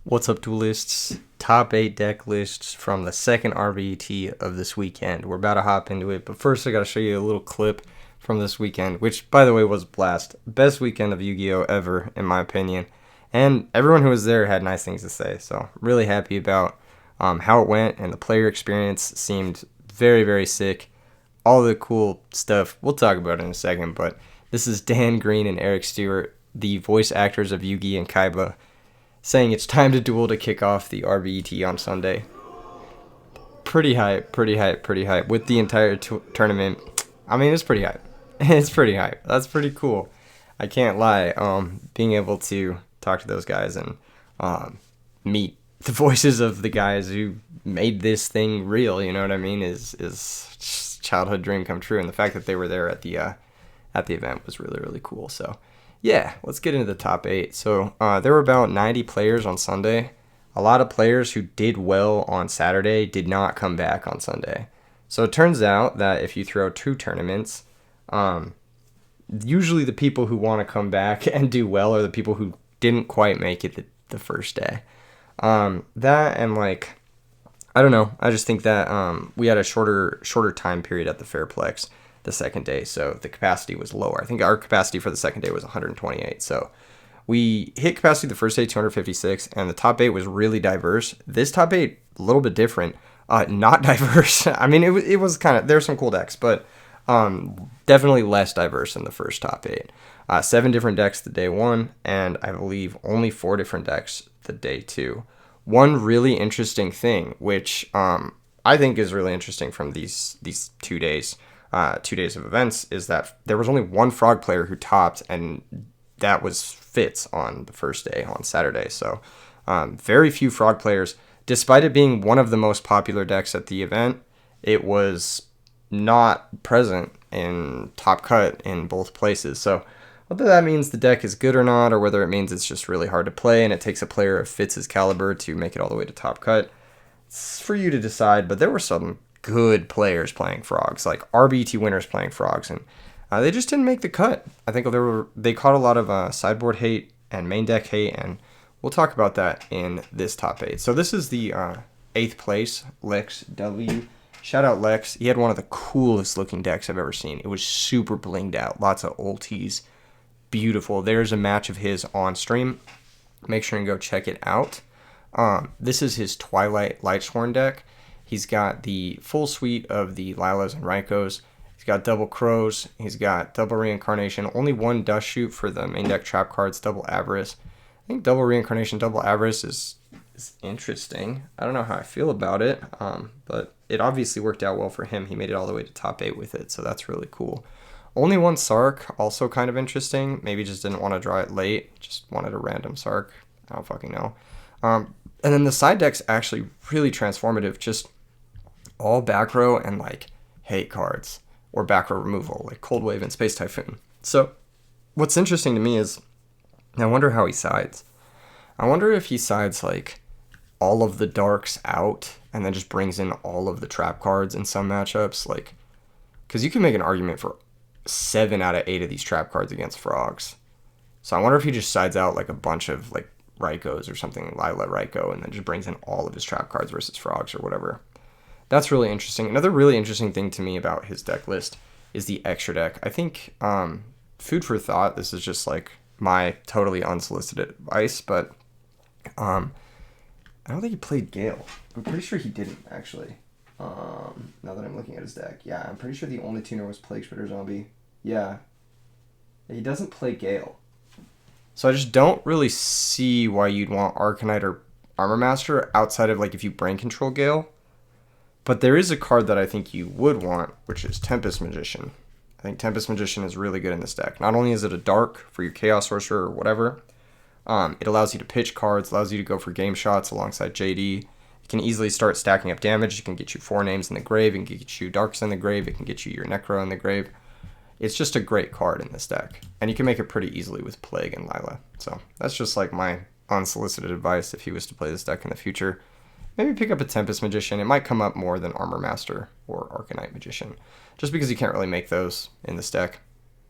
What's up, duelists? Top 8 deck lists from the second RBET of this weekend. We're about to hop into it, but first I gotta show you a little clip from this weekend, which, by the way, was a blast. Best weekend of Yu-Gi-Oh! Ever, in my opinion. And everyone who was there had nice things to say, so really happy about how it went, and the player experience seemed very, very sick. All the cool stuff, we'll talk about it in a second, but this is Dan Green and Eric Stewart, the voice actors of Yugi and Kaiba, saying it's time to duel to kick off the RBET on Sunday. Pretty hype, pretty hype, pretty hype. With the entire tournament, I mean, it's pretty hype. It's pretty hype. That's pretty cool. I can't lie. Being able to talk to those guys and meet the voices of the guys who made this thing real, you know what I mean, is just childhood dream come true. And the fact that they were there at the event was really, really cool. So yeah, let's get into the top 8. So there were about 90 players on Sunday. A lot of players who did well on Saturday did not come back on Sunday. So it turns out that if you throw 2 tournaments, usually the people who want to come back and do well are the people who didn't quite make it the first day. That and I don't know. I just think that we had a shorter time period at the Fairplex the second day, so the capacity was lower. I think our capacity for the second day was 128. So we hit capacity the first day 256, and the top 8 was really diverse. This top 8 a little bit different, not diverse. I mean, it was kind of, there's some cool decks, but definitely less diverse than the first top 8. 7 different decks the day 1, and I believe only 4 different decks the day 2. One really interesting thing, which I think is really interesting from these 2 days. 2 days of events, is that there was only one frog player who topped, and that was Fitz on the first day on Saturday. So very few frog players. Despite it being one of the most popular decks at the event, it was not present in top cut in both places. So whether that means the deck is good or not, or whether it means it's just really hard to play and it takes a player of Fitz's caliber to make it all the way to top cut, it's for you to decide. But there were some good players playing frogs, like RBET winners playing frogs, and they just didn't make the cut. I think they caught a lot of sideboard hate and main deck hate, and we'll talk about that in this top 8. So this is the 8th place, Lex W. Shout out Lex. He had one of the coolest looking decks I've ever seen. It was super blinged out, lots of ultis, beautiful. There's a match of his on stream. Make sure and go check it out. This is his Twilight Lightsworn deck. He's got the full suite of the Lilas and Raikos. He's got double Crows. He's got double Reincarnation. Only one Dust Shoot for the main deck trap cards, double Avarice. I think double Reincarnation, double Avarice is interesting. I don't know how I feel about it, but it obviously worked out well for him. He made it all the way to top 8 with it, so that's really cool. Only one Sark, also kind of interesting. Maybe just didn't want to draw it late. Just wanted a random Sark. I don't fucking know. And then the side deck's actually really transformative. Just all back row and hate cards or back row removal, like Cold Wave and Space Typhoon. So what's interesting to me is I wonder how he sides. I wonder if he sides all of the darks out and then just brings in all of the trap cards in some matchups, because you can make an argument for 7 out of 8 of these trap cards against frogs. So I wonder if he just sides out a bunch of Raikos or something, Lila Raiko, and then just brings in all of his trap cards versus frogs or whatever. That's really interesting. Another really interesting thing to me about his deck list is the extra deck. I think food for thought, this is just my totally unsolicited advice, but I don't think he played Gale. I'm pretty sure he didn't, actually. Now that I'm looking at his deck. Yeah, I'm pretty sure the only tuner was Plague Spitter Zombie. Yeah. He doesn't play Gale. So I just don't really see why you'd want Arcanite or Armor Master outside of if you brain control Gale. But there is a card that I think you would want, which is Tempest Magician. I think Tempest Magician is really good in this deck. Not only is it a dark for your Chaos Sorcerer or whatever, it allows you to pitch cards, allows you to go for game shots alongside JD. You can easily start stacking up damage. It can get you 4 names in the grave. It can get you Darks in the grave. It can get you your Necro in the grave. It's just a great card in this deck. And you can make it pretty easily with Plague and Lila. So that's just my unsolicited advice if he was to play this deck in the future. Maybe pick up a Tempest Magician. It might come up more than Armor Master or Arcanite Magician, just because you can't really make those in this deck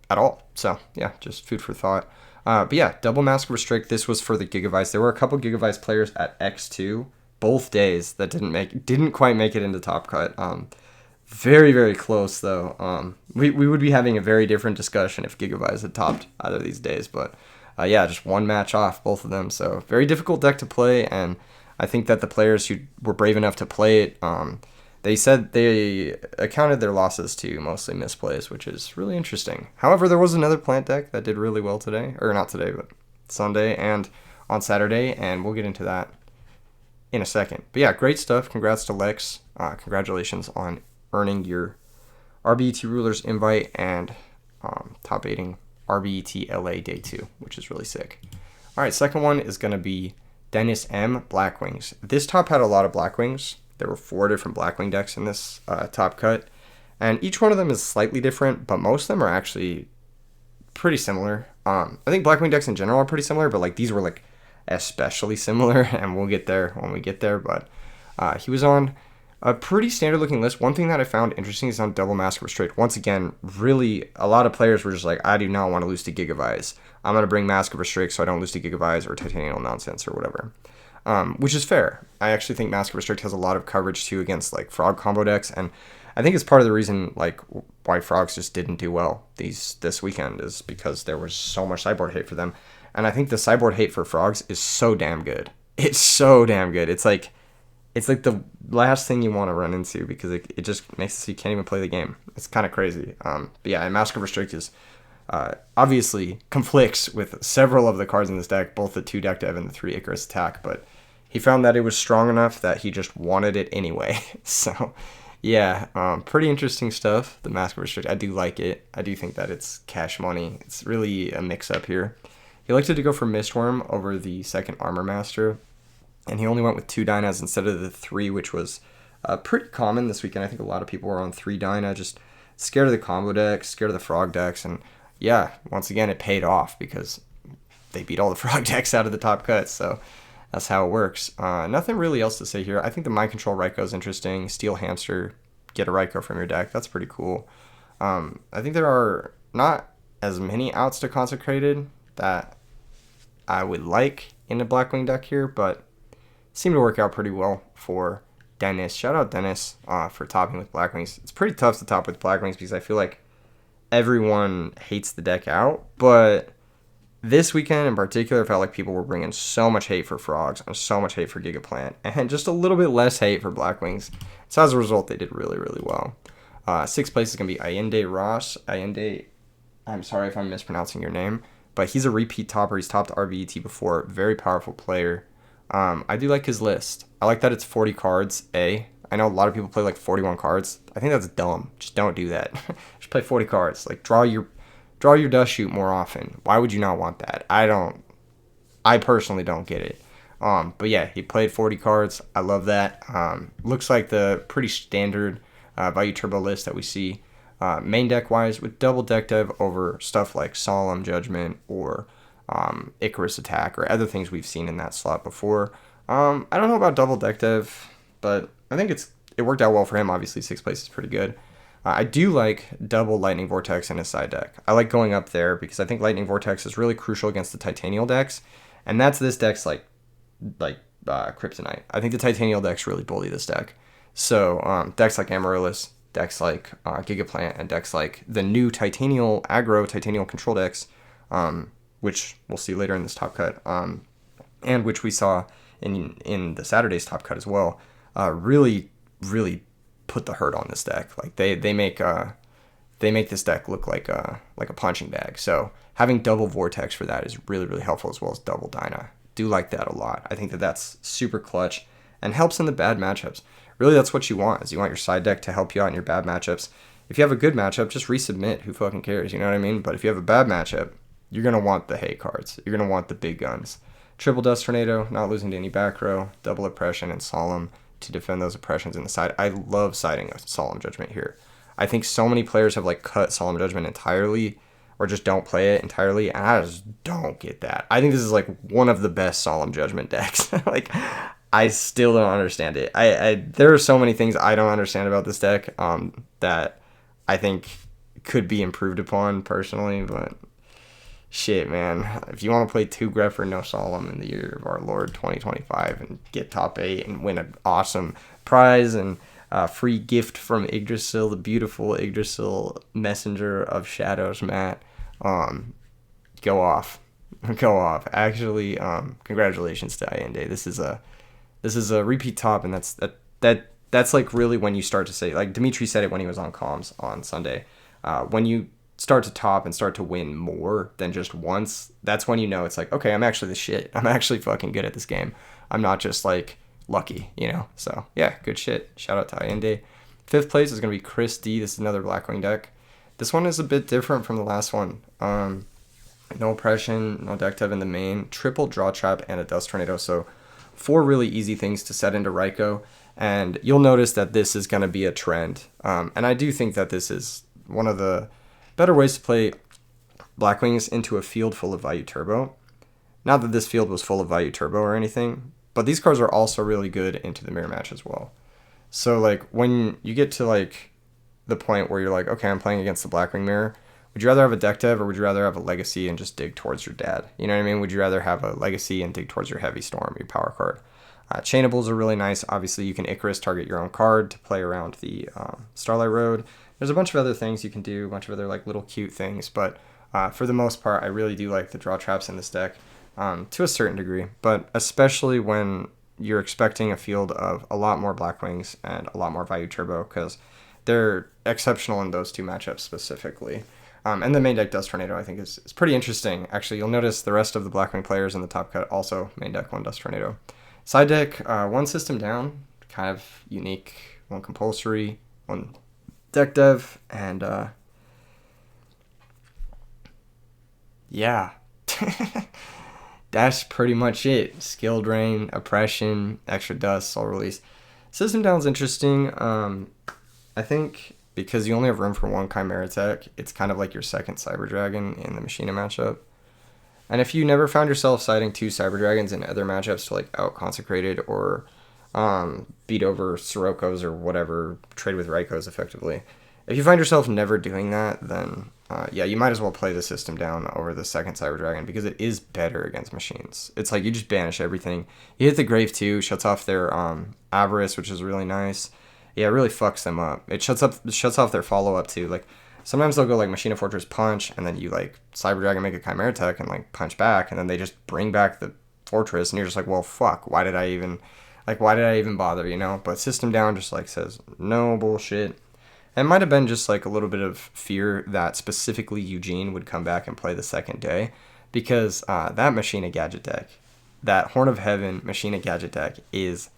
at all. So yeah, just food for thought. But yeah, double Mask of Restrict. This was for the Gigavice. There were a couple Gigavice players at X2 both days that didn't quite make it into Top Cut. Very, very close though. We would be having a very different discussion if Gigavice had topped either of these days. But yeah, just one match off, both of them. So very difficult deck to play, and I think that the players who were brave enough to play it, they said they accounted their losses to mostly misplays, which is really interesting. However, there was another plant deck that did really well today, or not today, but Sunday and on Saturday, and we'll get into that in a second. But yeah, great stuff. Congrats to Lex. Congratulations on earning your RBET Rulers invite and top 8ing RBET LA Day 2, which is really sick. All right, second one is going to be Dennis M. Blackwings. This top had a lot of Blackwings. There were 4 different Blackwing decks in this top cut, and each one of them is slightly different, but most of them are actually pretty similar. I think Blackwing decks in general are pretty similar, but like these were like especially similar, and we'll get there when we get there. But he was on a pretty standard looking list. One thing that I found interesting is on double Mask of Restrict. Once again, really a lot of players were just like, I do not want to lose to Gigavice. I'm going to bring Mask of Restrict so I don't lose to Gigavice or Titanium nonsense or whatever. Which is fair. I actually think Mask of Restrict has a lot of coverage too against like Frog combo decks, and I think it's part of the reason like why Frogs just didn't do well this weekend is because there was so much sideboard hate for them. And I think the sideboard hate for Frogs is so damn good. It's so damn good. It's like the last thing you want to run into because it just makes it so you can't even play the game. It's kind of crazy. But yeah, and Mask of Restrict is obviously conflicts with several of the cards in this deck, both the 2 deck dev and the 3 Icarus attack, but he found that it was strong enough that he just wanted it anyway. So yeah, pretty interesting stuff. The Mask of Restrict, I do like it. I do think that it's cash money. It's really a mix-up here. He elected to go for Mistworm over the second Armor Master, and he only went with 2 Dynas instead of the 3, which was pretty common this weekend. I think a lot of people were on 3 Dyna, just scared of the combo decks, scared of the Frog decks, and yeah, once again, it paid off because they beat all the Frog decks out of the top cut, so that's how it works. Nothing really else to say here. I think the Mind Control Raikou is interesting. Steel Hamster, get a Raikou from your deck. That's pretty cool. I think there are not as many outs to Consecrated that I would like in a Blackwing deck here, but seemed to work out pretty well for Dennis. Shout out Dennis for topping with Blackwings. It's pretty tough to top with Blackwings because I feel like everyone hates the deck out, but this weekend in particular, I felt like people were bringing so much hate for Frogs and so much hate for Gigaplant, and just a little bit less hate for Blackwings. So as a result, they did really, really well. 6th place is going to be Allende Ross. Allende, I'm sorry if I'm mispronouncing your name, but he's a repeat topper. He's topped RBET before. Very powerful player. I do like his list. I like that it's 40 cards, I know a lot of people play like 41 cards. I think that's dumb. Just don't do that. Just play 40 cards. Like draw your dust shoot more often. Why would you not want that? I personally don't get it. But yeah, he played 40 cards. I love that. Looks like the pretty standard value turbo list that we see main deck wise, with double deck dev over stuff like Solemn Judgment or Icarus Attack or other things we've seen in that slot before. I don't know about double deck dev, but I think it worked out well for him. Obviously, 6th place is pretty good. I do like double Lightning Vortex in his side deck. I like going up there because I think Lightning Vortex is really crucial against the Titanial decks, and that's this deck's like Kryptonite. I think the Titanial decks really bully this deck. So decks like Amaryllis, decks like Gigaplant, and decks like the new Titanial aggro, Titanial control decks, which we'll see later in this top cut, and which we saw in the Saturday's top cut as well, really, really put the hurt on this deck. Like they make this deck look like a punching bag. So having double Vortex for that is really, really helpful, as well as double Dyna. Do like that a lot. I think that that's super clutch and helps in the bad matchups. Really, that's what you want, is you want your side deck to help you out in your bad matchups. If you have a good matchup, just resubmit. Who fucking cares? You know what I mean? But if you have a bad matchup, you're going to want the hate cards. You're going to want the big guns. Triple Dust Tornado, not losing to any back row, double Oppression, and Solemn to defend those oppressions in the side. I love siding a Solemn Judgment here. I think so many players have like cut Solemn Judgment entirely or just don't play it entirely, and I just don't get that. I think this is like one of the best Solemn Judgment decks. Like, I still don't understand it. There are so many things I don't understand about this deck that I think could be improved upon personally, but shit, man. If you want to play 2 Grepher no Solemn in the year of our Lord 2025 and get top 8 and win an awesome prize and free gift from Yggdrasil, the beautiful Yggdrasil messenger of shadows, Matt, go off. Go off. Actually, congratulations to Allende. This is a repeat top, and that's like really when you start to say, like Dimitri said it when he was on comms on Sunday, when you start to top and start to win more than just once, that's when you know it's like, okay, I'm actually the shit. I'm actually fucking good at this game. I'm not just like lucky, you know? So yeah, good shit. Shout out to Allende. 5th place is going to be Chris D. This is another Blackwing deck. This one is a bit different from the last one. No oppression, no deck dev in the main, triple draw trap, and a dust tornado. So 4 really easy things to set into Raikou. And you'll notice that this is going to be a trend. And I do think that this is one of the better ways to play Blackwings into a field full of Value Turbo. Not that this field was full of Value Turbo or anything, but these cards are also really good into the mirror match as well. So like when you get to like the point where you're like, okay, I'm playing against the Blackwing mirror, would you rather have a deck dev or would you rather have a legacy and just dig towards your dad? You know what I mean? Would you rather have a legacy and dig towards your heavy storm, your power card? Chainables are really nice. Obviously, you can Icarus target your own card to play around the Starlight Road. There's a bunch of other things you can do, a bunch of other like little cute things, but for the most part, I really do like the draw traps in this deck to a certain degree, but especially when you're expecting a field of a lot more Blackwings and a lot more Value Turbo, because they're exceptional in those 2 matchups specifically. And the main deck Dust Tornado, I think, is pretty interesting. Actually, you'll notice the rest of the Blackwing players in the top cut also main deck 1 Dust Tornado. Side deck, 1 system down, kind of unique, 1 compulsory, 1 deck dev, and yeah. That's pretty much it. Skill Drain, Oppression, Extra Dust, Soul Release. System down's interesting. I think because you only have room for 1 Chimera tech, it's kind of like your second Cyber Dragon in the Machina matchup. And if you never found yourself siding 2 Cyber Dragons in other matchups to like out Consecrated or beat over Siroko's or whatever, trade with Raikous effectively. If you find yourself never doing that, then yeah, you might as well play the system down over the second Cyber Dragon because it is better against machines. It's like you just banish everything. You hit the Grave too, shuts off their Avarice, which is really nice. Yeah, it really fucks them up. It shuts off their follow up too. Like sometimes they'll go like Machina Fortress punch, and then you like Cyber Dragon make a Chimera tech and like punch back, and then they just bring back the Fortress, and you're just like, well, fuck, why did I even bother, you know? But system down just like says no bullshit. It might have been just like a little bit of fear that specifically Eugene would come back and play the second day, because that Machina Gadget deck, that Horn of Heaven Machina Gadget deck is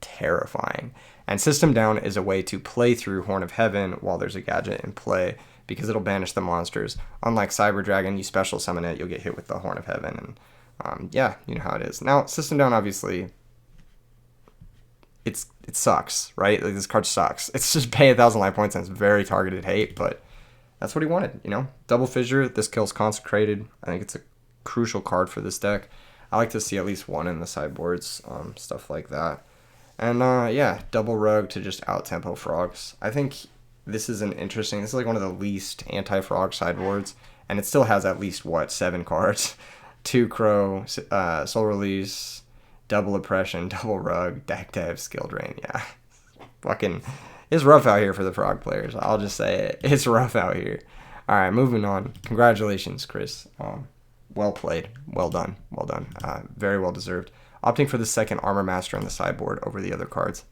terrifying. And System Down is a way to play through Horn of Heaven while there's a gadget in play, because it'll banish the monsters. Unlike Cyber Dragon, you special summon it, you'll get hit with the Horn of Heaven, and yeah, you know how it is. Now, System Down, obviously, it sucks, right? Like, this card sucks. It's just pay 1,000 life points and it's very targeted hate, but that's what he wanted, you know? Double Fissure, this kills Consecrated. I think it's a crucial card for this deck. I like to see at least one in the sideboards, stuff like that. And yeah, Double Rug to just out-tempo Frogs. I think this is this is like one of the least anti-Frog sideboards, and it still has at least, 7 cards? 2 Crow, Soul Release, Double Oppression, Double Rug, Deck Dev, Skill Drain. Yeah, fucking, it's rough out here for the Frog players. I'll just say it. It's rough out here. All right, moving on. Congratulations, Chris. Well played. Well done. Well done. Very well deserved. Opting for the second Armor Master on the sideboard over the other cards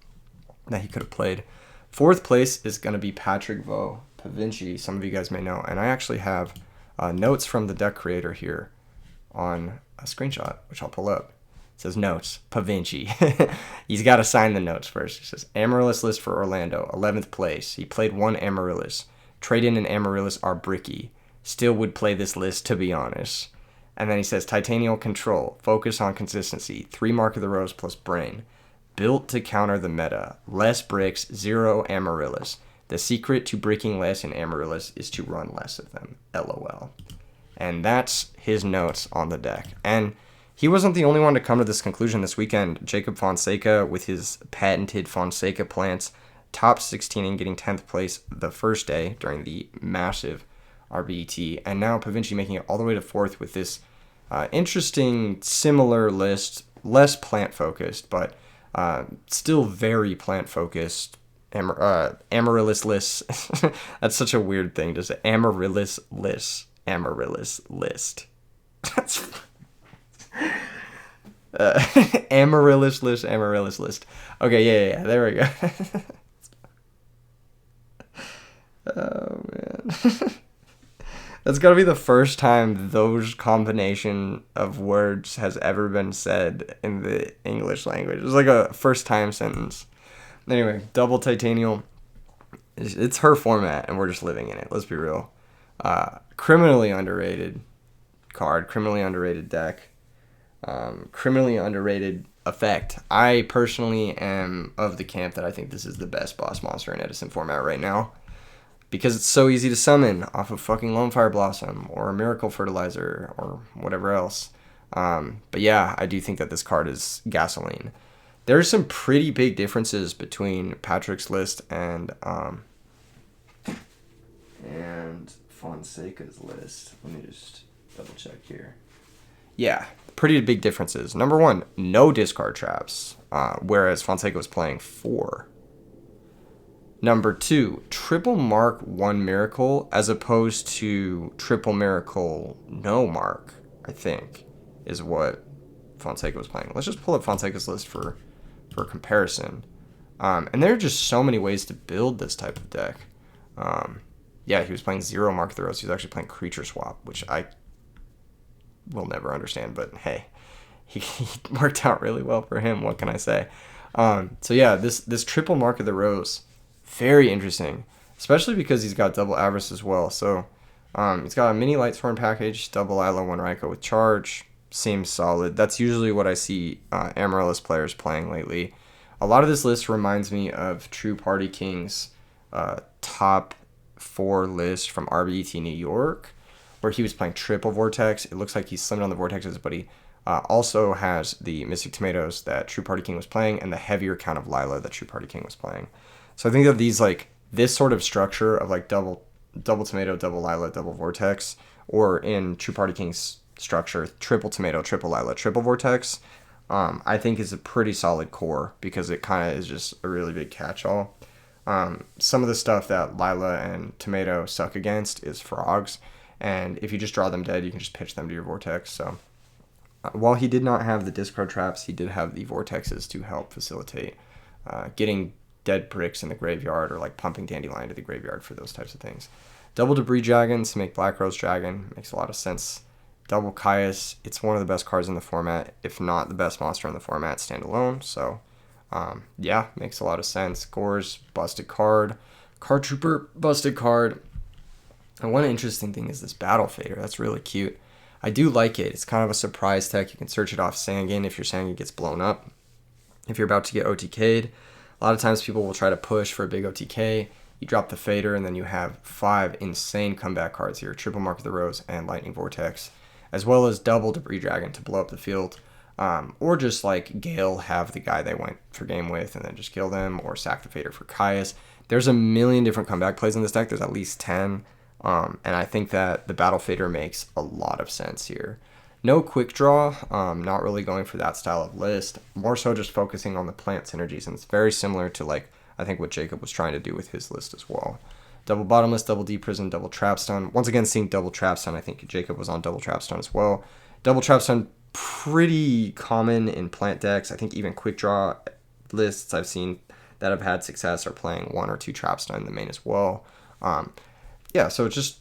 that he could have played. 4th place is going to be Patrick Vaux, Pavinci, some of you guys may know. And I actually have notes from the deck creator here on a screenshot, which I'll pull up. It says notes, Pavinci. He's got to sign the notes first. It says Amaryllis list for Orlando, 11th place. He played 1 Amaryllis. Trade-in and Amaryllis are bricky. Still would play this list, to be honest. And then he says, Titanial Control, focus on consistency, 3 Mark of the Rose plus Brain. Built to counter the meta, less bricks, 0 Amaryllis. The secret to bricking less in Amaryllis is to run less of them, LOL. And that's his notes on the deck. And he wasn't the only one to come to this conclusion this weekend. Jacob Fonseca, with his patented Fonseca plants, top 16 and getting 10th place the first day during the massive RBET, and now Pavinci making it all the way to 4th with this interesting, similar list, less plant-focused, but still very plant-focused. Amaryllis list. That's such a weird thing. Just amaryllis list. Amaryllis list. That's amaryllis list. Amaryllis list. Okay, yeah. There we go. Oh man. That's gotta be the first time those combination of words has ever been said in the English language. It's like a first time sentence. Anyway, double titanium. It's her format, and we're just living in it. Let's be real. Criminally underrated card, criminally underrated deck, criminally underrated effect. I personally am of the camp that I think this is the best boss monster in Edison format right now, because it's so easy to summon off of fucking Lone Fire Blossom or a Miracle Fertilizer or whatever else. But yeah, I do think that this card is gasoline. There's some pretty big differences between Patrick's list and Fonseca's list. Let me just double check here. Yeah, pretty big differences. Number one, no discard traps, whereas Fonseca was playing 4. Number 2, triple mark 1 miracle as opposed to triple miracle no mark, I think, is what Fonseca was playing. Let's just pull up Fonseca's list for comparison. And there are just so many ways to build this type of deck. Yeah, he was playing 0 Mark the Rose. He was actually playing Creature Swap, which I will never understand, but hey, he worked out really well for him. What can I say? So yeah, this triple Mark of the Rose, very interesting, especially because he's got double Avarice as well. So he's got a mini Lightsworn package, double Isla 1 Raikou with charge. Seems solid. That's usually what I see Amaryllis players playing lately. A lot of this list reminds me of True Party King's top 4 list from RBET New York, where he was playing triple Vortex. It looks like he's slimmed on the Vortexes, but he also has the Mystic Tomatoes that True Party King was playing and the heavier count of Lila that True Party King was playing. So I think that these, like, this sort of structure of like double Tomato, double Lila, double Vortex, or in True Party King's structure, triple Tomato, triple Lila, triple Vortex, I think is a pretty solid core, because it kind of is just a really big catch-all. Some of the stuff that Lila and Tomato suck against is frogs, and if you just draw them dead, you can just pitch them to your Vortex. So while he did not have the discard traps, he did have the Vortexes to help facilitate getting dead bricks in the graveyard, or like pumping Dandelion to the graveyard for those types of things. Double Debris Dragons to make Black Rose Dragon makes a lot of sense. Double Caius, it's one of the best cards in the format, if not the best monster in the format standalone. So yeah, makes a lot of sense. Gore's busted card. Card Trooper, busted card. And one interesting thing is this Battle Fader. That's really cute. I do like it. It's kind of a surprise tech. You can search it off Sangin if your Sangin gets blown up. If you're about to get OTK'd, a lot of times people will try to push for a big OTK. You drop the Fader, and then you have 5 insane comeback cards here. Triple Mark of the Rose and Lightning Vortex, as well as double Debris Dragon to blow up the field. Or just like Gale, have the guy they went for game with and then just kill them, or sack the Fader for Caius. There's a million different comeback plays in this deck. There's at least 10. And I think that the Battle Fader makes a lot of sense here. No quick draw, not really going for that style of list. More so just focusing on the plant synergies, and it's very similar to, like, I think what Jacob was trying to do with his list as well. Double Bottomless, double Deep Prison, double Trapstone. Once again, seeing double Trapstone, I think Jacob was on double Trapstone as well. Double Trapstone, pretty common in plant decks. I think even quick draw lists I've seen that have had success are playing 1 or 2 Trapstone in the main as well. Yeah, so it's just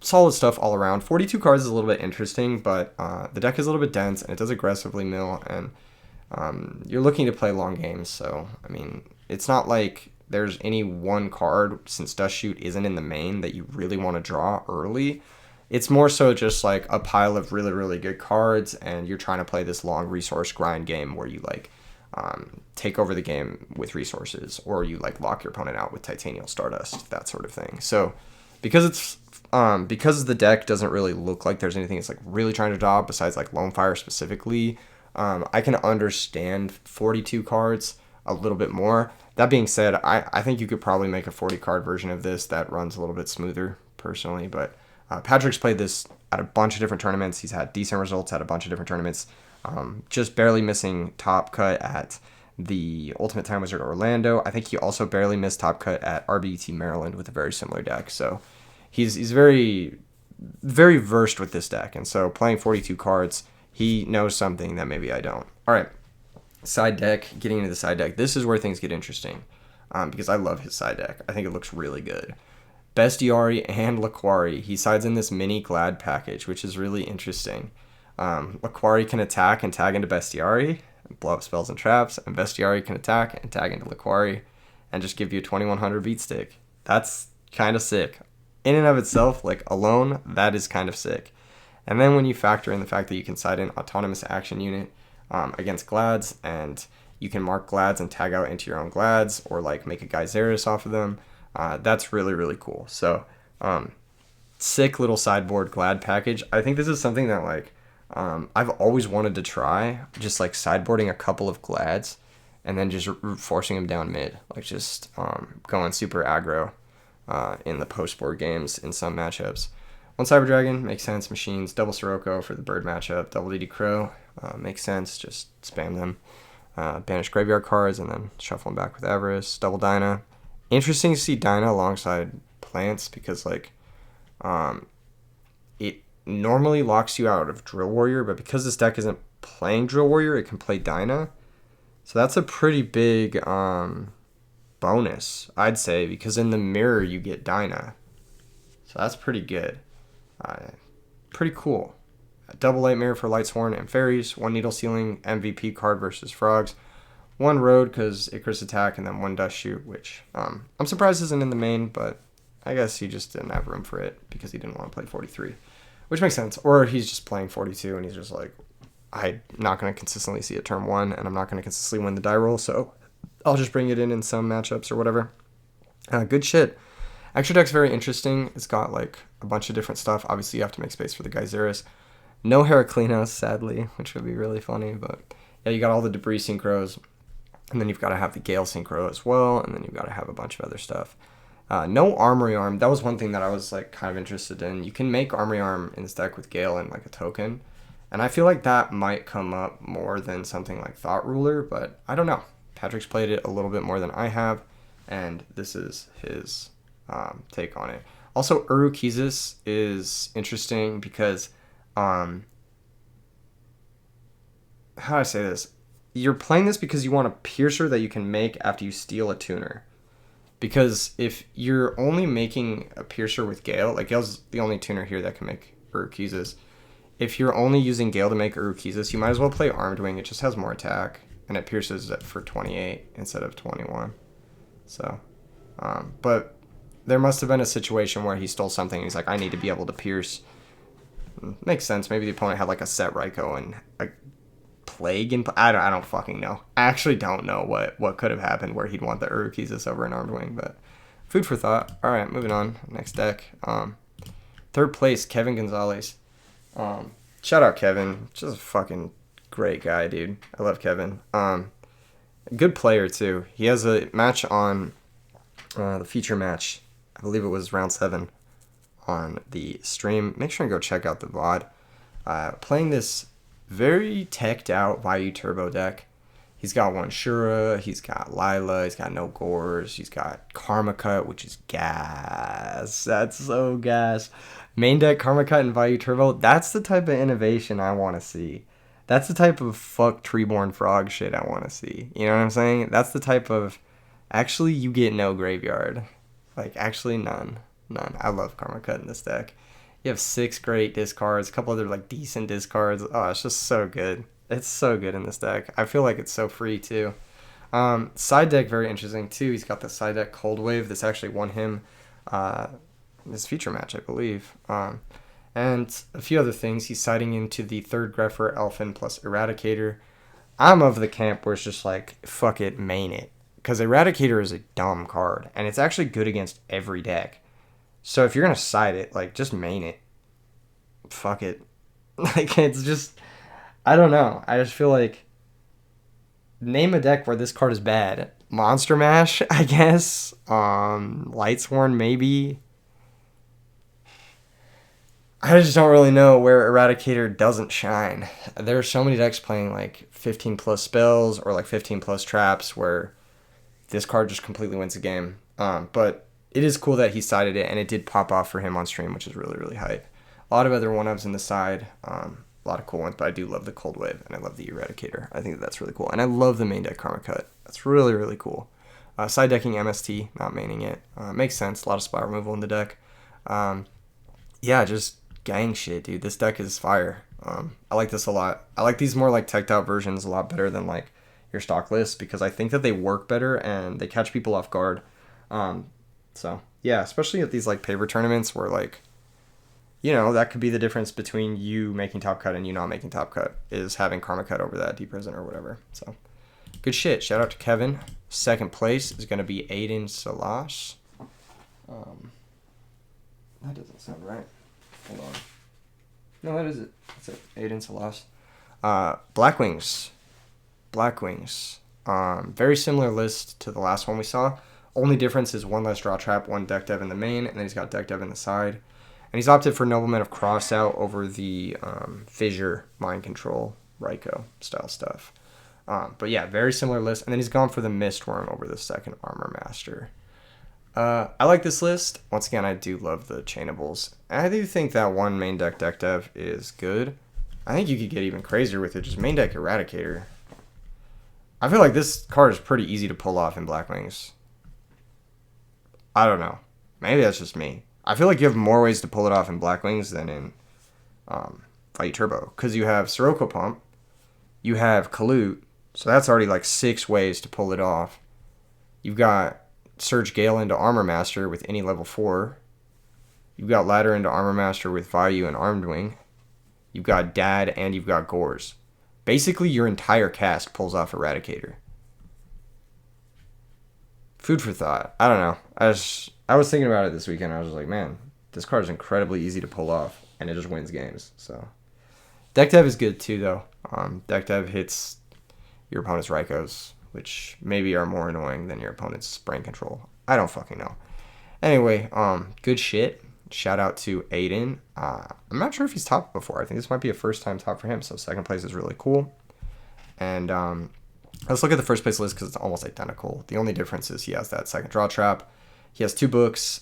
solid stuff all around. 42 cards is a little bit interesting, but the deck is a little bit dense, and it does aggressively mill, and you're looking to play long games. So, I mean, it's not like there's any one card, since Dust Shoot isn't in the main, that you really want to draw early. It's more so just like a pile of really, really good cards, and you're trying to play this long resource grind game where you, like, take over the game with resources, or you, like, lock your opponent out with Titanial Stardust, that sort of thing. So because the deck doesn't really look like there's anything it's like really trying to draw besides like Lone Fire specifically, I can understand 42 cards a little bit more. That being said, I think you could probably make a 40 card version of this that runs a little bit smoother personally, but Patrick's played this at a bunch of different tournaments. He's had decent results at a bunch of different tournaments. Just barely missing top cut at the Ultimate Time Wizard Orlando. I think he also barely missed top cut at RBET Maryland with a very similar deck. So he's very, very versed with this deck. And so playing 42 cards, he knows something that maybe I don't. All right, side deck, getting into the side deck. This is where things get interesting because I love his side deck. I think it looks really good. Bestiari and Laquari. He sides in this mini Glad package, which is really interesting. Laquari can attack and tag into Bestiari, blow up spells and traps, and Bestiari can attack and tag into Laquari and just give you a 2100 beat stick. That's kind of sick. In and of itself, like alone, that is kind of sick. And then when you factor in the fact that you can side in Autonomous Action Unit against Glads, and you can mark Glads and tag out into your own Glads, or like make a Geyseris off of them, that's really, really cool. So, sick little sideboard Glad package. I think this is something that like I've always wanted to try, just like sideboarding a couple of Glads and then just forcing them down mid, like just going super aggro in the post-board games in some matchups. One Cyber Dragon makes sense. Machines, double Sirocco for the bird matchup, double DD Crow makes sense. Just spam them. Banish graveyard cards and then shuffle them back with Avarice. Double Dyna. Interesting to see Dyna alongside plants because like it normally locks you out of Drill Warrior, but because this deck isn't playing Drill Warrior, it can play Dyna. So that's a pretty big bonus, I'd say, because in the mirror you get Dyna. So that's pretty good. Pretty cool. A double light mirror for Lightsworn and Fairies, one Needle Ceiling MVP card versus Frogs, one Road because Icarus Attack, and then one Dust Shoot, which I'm surprised isn't in the main, but I guess he just didn't have room for it because he didn't want to play 43, which makes sense. Or he's just playing 42 and he's just like, I'm not going to consistently see it turn 1, and I'm not going to consistently win the die roll, so I'll just bring it in some matchups or whatever. Good shit. Extra deck's very interesting. It's got like a bunch of different stuff. Obviously, you have to make space for the Geyseris. No Heraclinos, sadly, which would be really funny. But yeah, you got all the Debris Synchros, and then you've got to have the Gale Synchro as well, and then you've got to have a bunch of other stuff. No Armory Arm. That was one thing that I was like kind of interested in. You can make Armory Arm in this deck with Gale and like a token, and I feel like that might come up more than something like Thought Ruler, but I don't know. Patrick's played it a little bit more than I have, and this is his take on it. Also, Urukizis is interesting because how do I say this? You're playing this because you want a Piercer that you can make after you steal a tuner. Because if you're only making a Piercer with Gale, like Gale's the only tuner here that can make Urukizis. If you're only using Gale to make Urukizis, you might as well play Armed Wing. It just has more attack, and it pierces it for 28 instead of 21. So, but there must have been a situation where he stole something. And he's like, I need to be able to pierce. Makes sense. Maybe the opponent had like a set Raikou and a Plague, and I don't fucking know. I actually don't know what could have happened where he'd want the Urukizis over an Armed Wing, but food for thought. All right, moving on. Next deck. Third place, Kevin Gonzalez. Shout out Kevin. Just a fucking great guy, dude. I love Kevin. Good player too. He has a match on the feature match. I believe it was round 7 on the stream. Make sure and go check out the VOD. Playing this very teched out Vayu Turbo deck. He's got one Shura, he's got Lila, he's got no Gores, he's got Karma Cut, which is gas. That's so gas. Main deck Karma Cut and Vayu Turbo, that's the type of innovation I want to see. That's the type of fuck Treeborn Frog shit I want to see. You know what I'm saying? That's the type of, actually you get no graveyard. Like, actually none. I love Karma Cut in this deck. You have 6 great discards, a couple other like decent discards. Oh, it's just so good. It's so good in this deck. I feel like it's so free too. Side deck, very interesting too. He's got the side deck Cold Wave. This actually won him this feature match, I believe. And a few other things. He's siding into the third Grepher Elfin plus Eradicator. I'm of the camp where it's just like, fuck it, main it. Because Eradicator is a dumb card, and it's actually good against every deck. So if you're going to side it, like, just main it. Fuck it. Like, it's just, I don't know. I just feel like, name a deck where this card is bad. Monster Mash, I guess. Lightsworn, maybe. I just don't really know where Eradicator doesn't shine. There are so many decks playing like 15 plus spells or like 15 plus traps where this card just completely wins the game. But it is cool that he sided it, and it did pop off for him on stream, which is really, really hype. A lot of other one-ups in the side, a lot of cool ones, but I do love the Cold Wave, and I love the Eradicator. I think that's really cool. And I love the main deck Karma Cut. That's really, really cool. Side decking MST, not maining it. Makes sense. A lot of spot removal in the deck. Yeah, just gang shit, dude. This deck is fire. I like this a lot. I like these more like teched out versions a lot better than like your stock list, because I think that they work better and they catch people off guard. So yeah, especially at these like paper tournaments where like, you know, that could be the difference between you making top cut and you not making top cut, is having Karma Cut over that Deep Prison or whatever. So good shit. Shout out to Kevin. Second place is going to be Aiden Salas. That doesn't sound right. Hold on. No, that is it. That's it. Aiden Salas. Blackwings. Very similar list to the last one we saw. Only difference is one less draw trap, one deck dev in the main, and then he's got deck dev in the side. And he's opted for Nobleman of Crossout over the Fissure, Mind Control, Raikou style stuff. But yeah, very similar list. And then he's gone for the Mistworm over the second Armor Master. I like this list. Once again, I do love the chainables. I do think that one main deck dev is good. I think you could get even crazier with it. Just main deck Eradicator. I feel like this card is pretty easy to pull off in Blackwings. I don't know. Maybe that's just me. I feel like you have more ways to pull it off in Blackwings than in Fight Turbo. Because you have Sirocco Pump. You have Kalute. So that's already like 6 ways to pull it off. You've got Surge Gale into Armor Master with any level 4. You've got Ladder into Armor Master with Vayu and Armed Wing. You've got Dad and you've got Gores. Basically, your entire cast pulls off Eradicator. Food for thought. I don't know. I was thinking about it this weekend. I was like, man, this card is incredibly easy to pull off, and it just wins games. So, deck dev is good too, though. Deck dev hits your opponent's Raikous, which maybe are more annoying than your opponent's Brain Control. I don't fucking know. Anyway, good shit. Shout out to Aiden. I'm not sure if he's topped before. I think this might be a first time top for him, so second place is really cool. And let's look at the first place list because it's almost identical. The only difference is he has that second draw trap. He has 2 books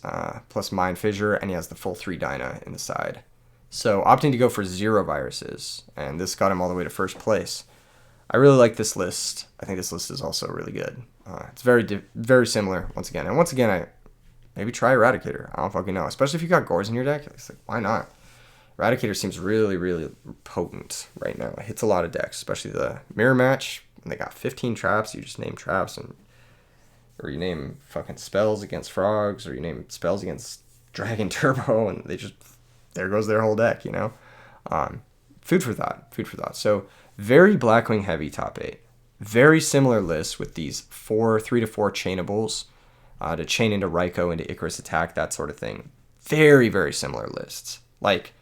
plus Mind Fissure, and he has the full 3 Dyna in the side. So opting to go for 0 viruses, and this got him all the way to first place. I really like this list. I think this list is also really good. It's very similar once again. And once again, I maybe try Eradicator. I don't fucking know. Especially if you got Gores in your deck. It's like, why not? Eradicator seems really, really potent right now. It hits a lot of decks, especially the mirror match. When they got 15 traps, you just name traps, or you name fucking spells against frogs, or you name spells against Dragon Turbo, and there goes their whole deck, you know? Food for thought. So, very Blackwing heavy top 8. Very similar list with these 3 to 4 chainables. To chain into Raikou, into Icarus Attack, that sort of thing. Very, very similar lists. Like,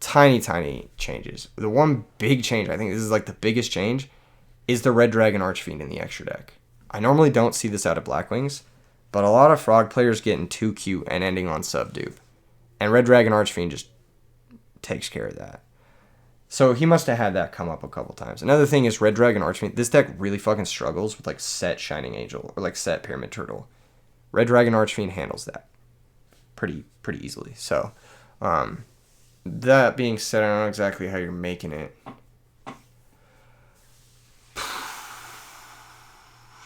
tiny changes. The one big change, I think this is like the biggest change, is the Red Dragon Archfiend in the extra deck. I normally don't see this out of Blackwings, but a lot of Frog players getting too cute and ending on Subdupe. And Red Dragon Archfiend just takes care of that. So he must have had that come up a couple times. Another thing is Red Dragon Archfiend. This deck really fucking struggles with like set Shining Angel or like set Pyramid Turtle. Red Dragon Archfiend handles that pretty easily. So, that being said, I don't know exactly how you're making it.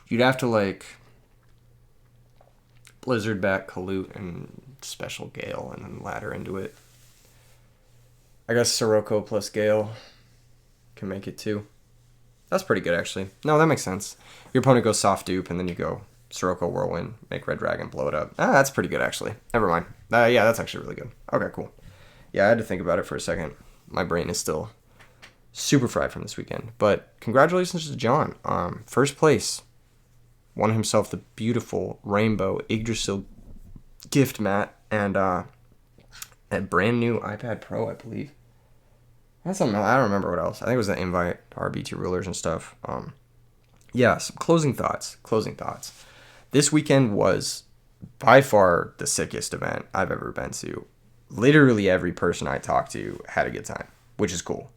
You'd have to like Blizzard back Kalute and Special Gale and then ladder into it. I guess Sirocco plus Gale can make it too. That's pretty good actually. No, that makes sense. Your opponent goes soft dupe and then you go Sirocco Whirlwind, make Red Dragon, blow it up. That's pretty good, actually. Never mind. Yeah, that's actually really good. Okay, cool. Yeah, I had to think about it for a second. My brain is still super fried from this weekend. But congratulations to John. First place. Won himself the beautiful rainbow Yggdrasil gift mat and a brand new iPad Pro, I believe. That's something else. I don't remember what else. I think it was the invite to RBET rulers and stuff. Yeah, some closing thoughts. This weekend was by far the sickest event I've ever been to. literally every person I talked to had a good time, which is cool.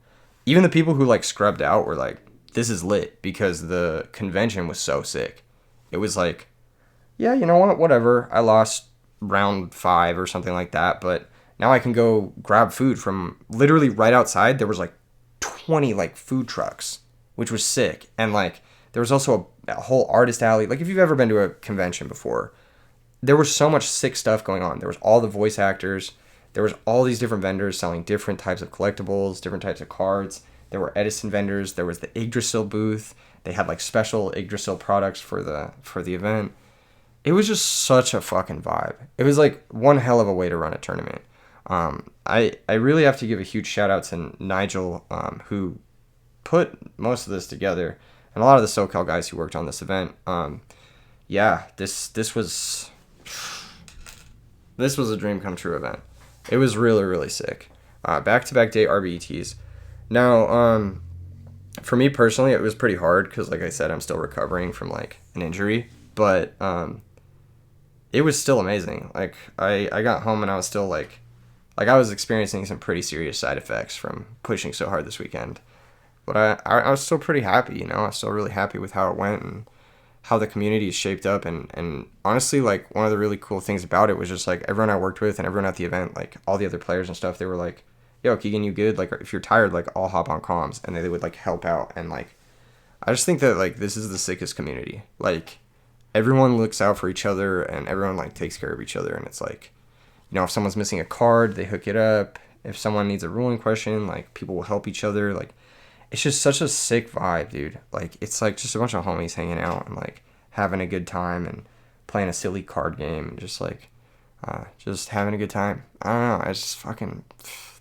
Even the people who like scrubbed out were like, this is lit because the convention was so sick. It was like, yeah, you know what, whatever. I lost round 5 or something like that, but now I can go grab food from literally right outside. There was like 20 like food trucks, which was sick. And like there was also a whole artist alley. Like if you've ever been to a convention before, there was so much sick stuff going on. There was all the voice actors. There was all these different vendors selling different types of collectibles, different types of cards. There were Edison vendors. There was the Yggdrasil booth. They had like special Yggdrasil products for the event. It was just such a fucking vibe. It was like one hell of a way to run a tournament. I really have to give a huge shout out to Nigel, who put most of this together, and a lot of the SoCal guys who worked on this event. Yeah, this was a dream come true event. It was really, really sick. Back-to-back day RBETs. Now, for me personally, it was pretty hard because, like I said, I'm still recovering from like an injury, but it was still amazing. Like I got home and I was still like I was experiencing some pretty serious side effects from pushing so hard this weekend. But I was still pretty happy, you know. I was still really happy with how it went and how the community is shaped up. And honestly, like, one of the really cool things about it was just, like, everyone I worked with and everyone at the event, like, all the other players and stuff, they were like, yo, Keegan, you good? Like, if you're tired, like, I'll hop on comms. And they would, like, help out. And, like, I just think that, like, this is the sickest community. Like, everyone looks out for each other and everyone, like, takes care of each other. And it's like, you know, if someone's missing a card, they hook it up. If someone needs a ruling question, like, people will help each other. Like, it's just such a sick vibe, dude. Like, it's like just a bunch of homies hanging out and like having a good time and playing a silly card game and just like just having a good time. I don't know. I just fucking,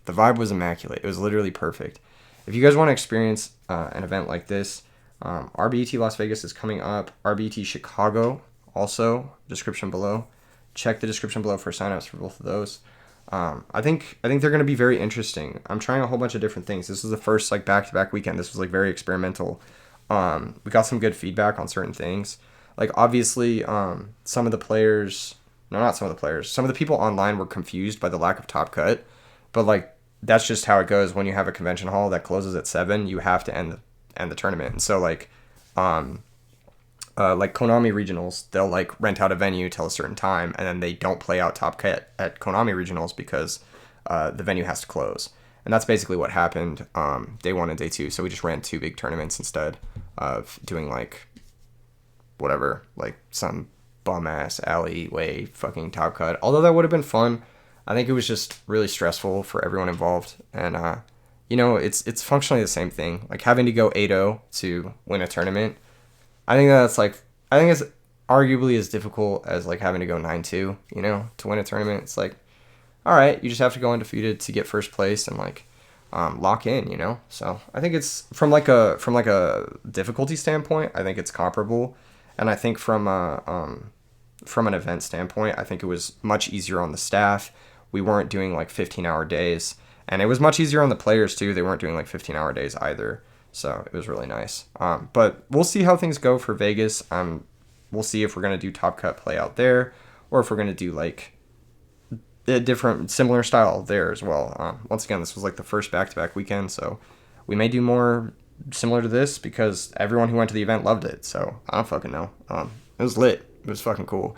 the vibe was immaculate. It was literally perfect. If you guys want to experience an event like this, RBET Las Vegas is coming up. RBET Chicago also, description below. Check the description below for signups for both of those. I think they're going to be very interesting. I'm trying a whole bunch of different things. This was the first like back-to-back weekend. This was like very experimental. We got some good feedback on certain things. Like obviously, some of the people online were confused by the lack of Top Cut, but like that's just how it goes when you have a convention hall that closes at 7. You have to end the tournament. And so like Konami regionals, they'll like rent out a venue till a certain time, and then they don't play out Top Cut at Konami regionals because the venue has to close. And that's basically what happened day 1 and day 2. So we just ran 2 big tournaments instead of doing like whatever, like some bum ass alleyway fucking Top Cut. Although that would have been fun, I think it was just really stressful for everyone involved. And you know, it's functionally the same thing. Like having to go 8-0 to win a tournament. I think it's arguably as difficult as like having to go 9-2, you know, to win a tournament. It's like, all right, you just have to go undefeated to get first place and like lock in, you know. So I think it's from a difficulty standpoint, I think it's comparable, and I think from an event standpoint, I think it was much easier on the staff. We weren't doing like 15-hour days, and it was much easier on the players too. They weren't doing like 15-hour days either. So it was really nice. But we'll see how things go for Vegas. We'll see if we're going to do Top Cut play out there or if we're going to do like a different, similar style there as well. Once again, this was like the first back-to-back weekend, so we may do more similar to this because everyone who went to the event loved it. So I don't fucking know. It was lit. It was fucking cool.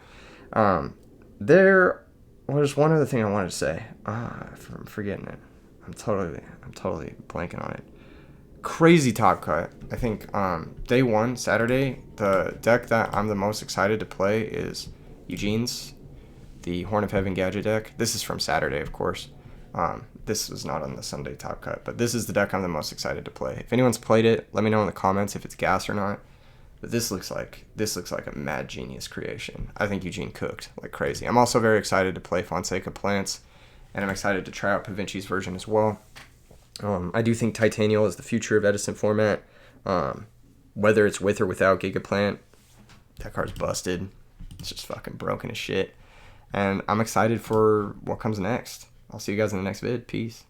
There was one other thing I wanted to say. I'm forgetting it. I'm totally blanking on it. Crazy Top Cut. I think day 1, Saturday, the deck that I'm the most excited to play is Eugene's, the Horn of Heaven Gadget deck. This is from Saturday, of course. This was not on the Sunday Top Cut, but this is the deck I'm the most excited to play. If anyone's played it, let me know in the comments if it's gas or not. But this looks like a mad genius creation. I think Eugene cooked like crazy. I'm also very excited to play Fonseca Plants, and I'm excited to try out Pavinci's version as well. I do think Titanial is the future of Edison format. Whether it's with or without Gigaplant, that card's busted. It's just fucking broken as shit. And I'm excited for what comes next. I'll see you guys in the next vid. Peace.